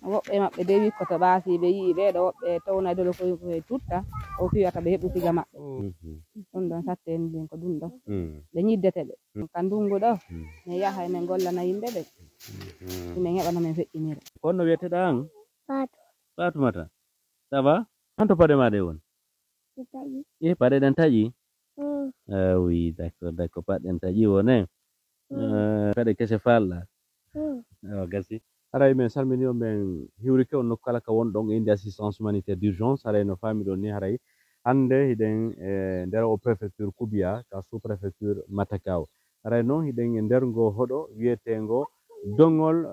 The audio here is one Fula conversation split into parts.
woɓɓe maɓɓe dewi ko to ɓaasi ɓe yii ɓeeɗo woɓɓe townadolo koye tutta o fiyata ɓe heɓu siga maɓɓe ɗum ɗon satte en ndin ko ɗum ɗon ɓe ñiddete ɓe ka ndungu ɗo min yaha min gollana yimɓe ɓe min heɓana min feƴƴinira. Konno wiyeteɗa an? Fatumata. Ça va? Hanto paɗe maɗe woni? Paɗe ɗen taƴi? Oui, d'accord, paɗe ɗen taƴi wone. Paɗe kese falɗa. Gasi. Haray min salmini on min hiwrike on nokku kala ka wonɗon e inde assistance humanitaire d'urgence haray no faami ɗon ni haray hande hiɗen nder o préfecture Koubiya ka sous préfecture Matakao. Haray noon hiɗen e nder ngo hoɗo wiyetengo Dongol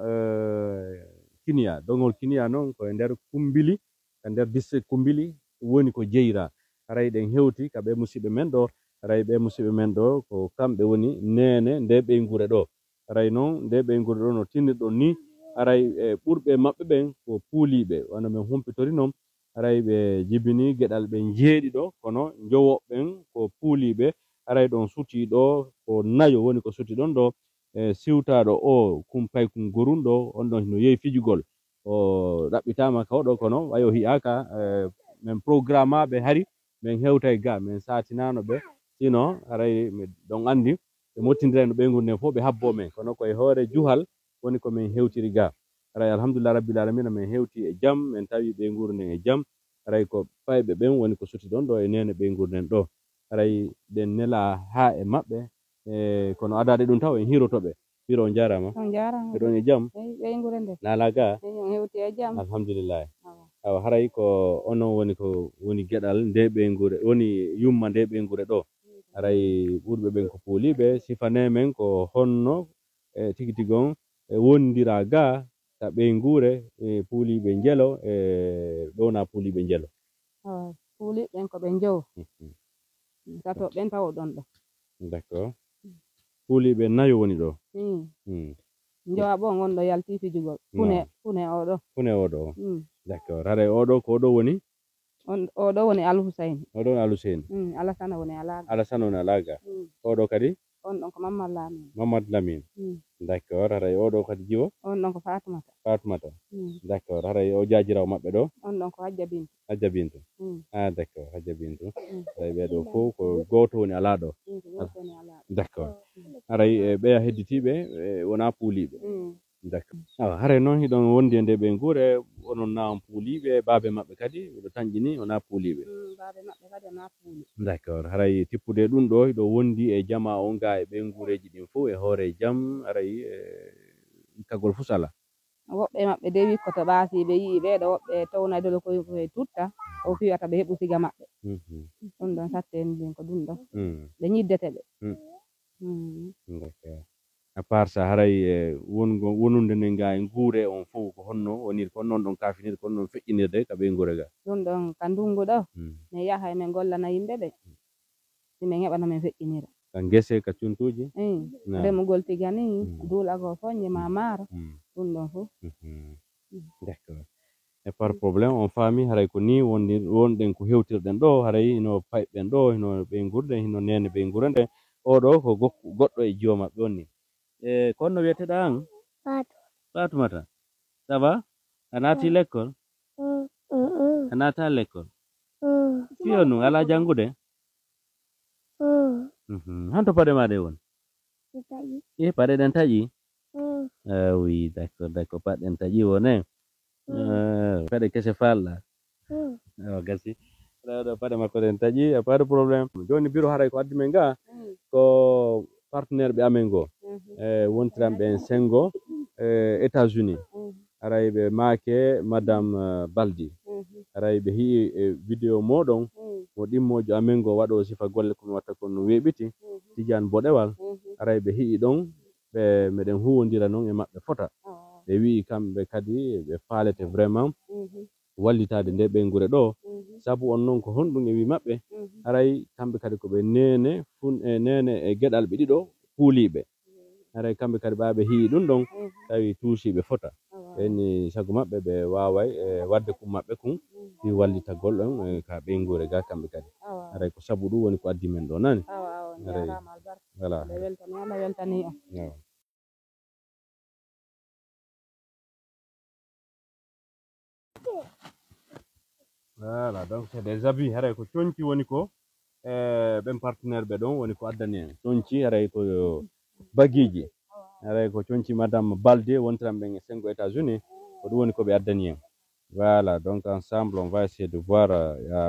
Kiniya noon ko e nder Kumbili ka nder district Kumbili woni ko jeyra. Haray ɗen hewti ka ɓe musidɓe men ɗo haray ɓe musidɓe men ɗo ko kamɓe woni nene nde ɓeygure ɗo. Haray noon nde ɓeygure ɗo no tinniɗon ni haray ɓurɓe maɓɓe ɓen ko puuliɓe wano min humpitori noon haray ɓe jibini geɗal ɓe jeeɗi ɗo kono jowoɓɓen ko puuliɓe haray ɗon suti ɗo ko nayo woni ko suti ɗon ɗo siwtaɗo o kumpay kum gorunɗo on ɗon no yehi fijugol o ɗaɓɓitama kawɗo kono wayo hiyaka min programmaɓe hari min hewtay ga min satinano ɓe sino haray ɗon andi ɓe mottidira no ɓeygude nden fof ɓe habbo men kono koye hoore juhal woni ko min hewtiri ga haray alhamdulillah rabbil alamina min hewti e jaam min tawi ɓeyguru nden e jaam haray ko fayɓe ɓen woni ko suti ɗon ɗo e nene ɓeyguru nden ɗo haray ɗen nela ha e maɓɓe kono adade ɗum taw en hirotoɓe hiro on jarama ɓeɗon e jaam ɓeygure nde nala ga hewti e jaam alhamdulillah awa haray ko onon woni ko woni geɗal nde ɓeygure woni yumma nde ɓeygure ɗo haray ɓurɓe ɓen ko puuliɓe sifane men ko honno tigi tigon wondira ga ta ɓeygure puuliɓe jelo ɗowna puuliɓe jelo puuliɓen ko ɓe jowo sato ɓen taw ɗon ɗo d'accord puuliɓe nayo woni ɗo jowa ɓo gonɗo yalti fijugol pune oɗo d'accord haray oɗo ko oɗo woni oɗo woni Alhusaini Alhusaini Alasana woni alaga oɗo kadi on ɗon ko Mamadou Lamine d'accord haray oɗo kadi jiwo on ɗon ko Fatumata d'accord haray o jajirawo maɓɓe ɗo on ɗon ko Hadja Bintou d'accord Hadja Bintou haray ɓeɗo fof ko goto woni ala ɗo d'accord haray ɓeya hedditiɓe wona puuliɓe d'accord haray noon hiɗon wondi e nde ɓeygure onon na on puuliɓe baabe maɓɓe kadi ɓeɗo tañƴini wona puuliɓe d'accord haray tippude ɗum ɗo hiɗo wondi e jama on ga e ɓeygureji ɗin fof e hoore jaam haray kagol fuu sala woɓɓe maɓɓe dewi ko to ɓaasi ɓe yii ɓeeɗo woɓɓe townadolo koye tutta o fiyata ɓe heɓu siga maɓɓe ɗum ɗon satte en ndin ko ɗum ɗon ɓe ñiddete ɓe d'accord à part ça haray wonunde nden ga e guure on fof ko honno woniri ko noon ɗon kafinir ko noon feƴƴinirde ka ɓeygure ga ɗum ɗon ka ndungu ɗo min yaha min gollana yimɓe ɓe si min heɓana min feƴƴinira ka gese ka cuntuji remugol tiga ni duulago foñƴe ma maaro ɗum ɗon fof d'accord e par probléme on faami haray ko ni wonɗen ko hewtirɗen ɗo haray hino payɓen ɗo hino ɓeygurde hino nene ɓeygure nde oɗo ko goɗɗo e jiwa maɓɓe on ni konno wiyeteɗa an? Fatumata. Ça va? A naati l'école? A naata l'école? Fiyo nun ala jangude? Hanto paɗe maɗe woni? Paɗe ɗen taƴi? Oui, d'accord, paɗe ɗen taƴi wone. Paɗe kese falɗa. Gasi. Paɗe makko ɗen taƴi, pas de problème. Joni biro haray ko addi men ga ko partenaire ɓe amen go wontiranɓe en sengo États-Unis haray ɓe maake madame Baldi haray ɓe hii vidéo moɗon mo ɗimmojo amen go waɗo sifa golle komi watta kon no weɓiti Tidiane Boɗewal haray ɓe hii ɗon ɓe meɗen huwodira noon e maɓɓe fota ɓe wi kamɓe kadi ɓe faalete vraiment wallitade nde ɓeygure ɗo sabu on noon ko honɗum e wi maɓɓe haray kamɓe kadi koɓe nene e geɗal ɓe ɗiɗo puuliɓe haray kamɓe kadi ɓaɓe hii ɗum ɗon tawi tuusiɓe fota ɓenni sago maɓɓe ɓe waway wadde kum maɓɓe kum fi wallitagol ɗon ka ɓeygure ga kamɓe kadi haray ko sabu ɗum woni ko addi men ɗo nani voilà Voilà, donc c'est des habits haray ko conci woni ko ben partenaire be don woni ko addani en conci haray ko bagiji haray ko conci madame Balde wontram ben 5 États-Unis ko dum woni ko be addani en. Voilà, donc ensemble on va essayer de voir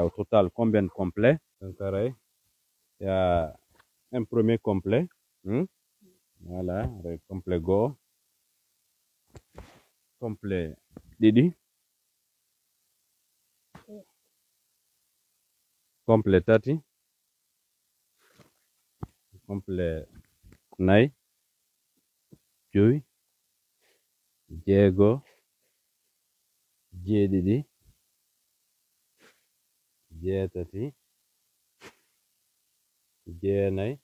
au total combien de complets. Donc haray il y a un premier complet. Voilà, complet go, complet didi, complet tati, complet nay, joyi, jeego, jeedidi, jeetati, jeenay,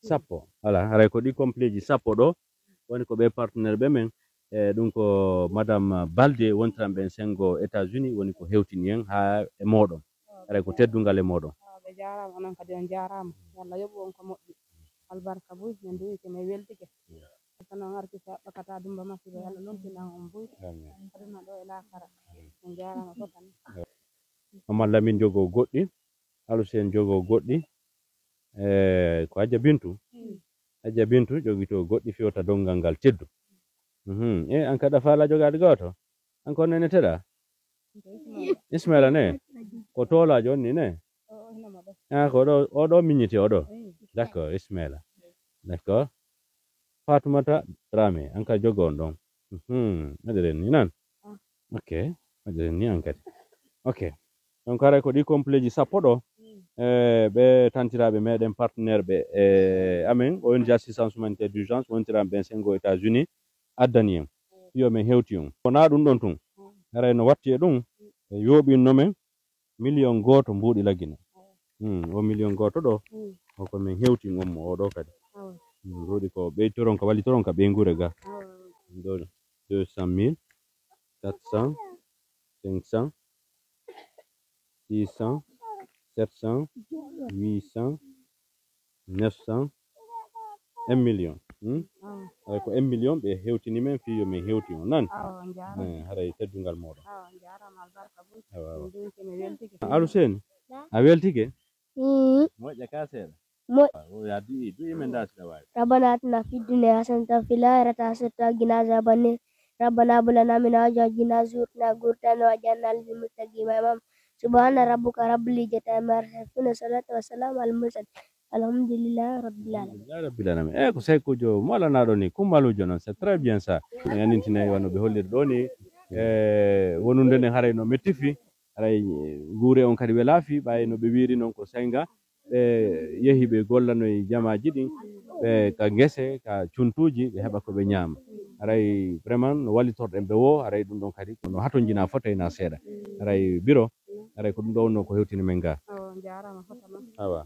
sappo. Voilà, haray ko di complet ji sappo do woni ko be partenaire be men dum ko madame Balde wontram ben 5 États-Unis woni ko hewtini en ha e modon haray ko teddungal e modon. Be jarama onon kadi on jarama yalla yobu on ko moddi albarka buy men duwi ke me weltike kono arti sa bakata dumba masibe yalla lontina on buy aduna do e lakara on jarama fotan Mamadou Lamine jogo goddi Alusen jogo goddi ko Adja Bintu jogi to goddi fiota dongal ngal teddu an kada fala jogade goto an ko nene teda Ismaila ne ko tola jonni ne ko do odo minyiti odo d'accord Ismaila d'accord Fatoumata Dramé an ka jogon don aderen ni nan ok aderen ni an kadi ok donc haray ko di complet ji sappo do be tantirabe meden partenaire be amen ONG assistance humanitaire d'urgence wontirabe ben 5 États-Unis addani en yo men hewti on kona dum don tun haray no watti e dum yobi nomen million goto mbudi lagina o million goto do ko men hewti ngom o do kadi rodi ko be toron ko wali toron ka be ngure ga do 200 000 400 500 600 700 800 900 1 million ay ko 1 million be hewtini men fi yo men hewti on nan haray teddungal modo Alusen a weltike moƴƴa ka seeɗa ya du'i men datira wawi ربنا آتنا في الدنيا حسنة وفي الآخرة حسنة وقنا عذاب النار ربنا هب لنا من أزواجنا ذريتنا قرة أعين واجعلنا للمتقين إماما سبحان ربك رب العزة عما يصفون والسلام على المرسلين الحمد لله رب العالمين ko sai ko jo mala na do ni kumalujo non c'est très bien ça yanintina wano be hollir do ni wonunde ne haray no mettifi haray gure on kadi welafi bay no be wiri non ko senga yehi be gollano e jamaji din ka ngese ka cuntuji be heba ko be nyama haray vraiment no walitorden be wo haray dum don kadi no hatonjina fotayna seeda haray biro haray ko dum do wonno ko hewtini men ga jarama fotan awa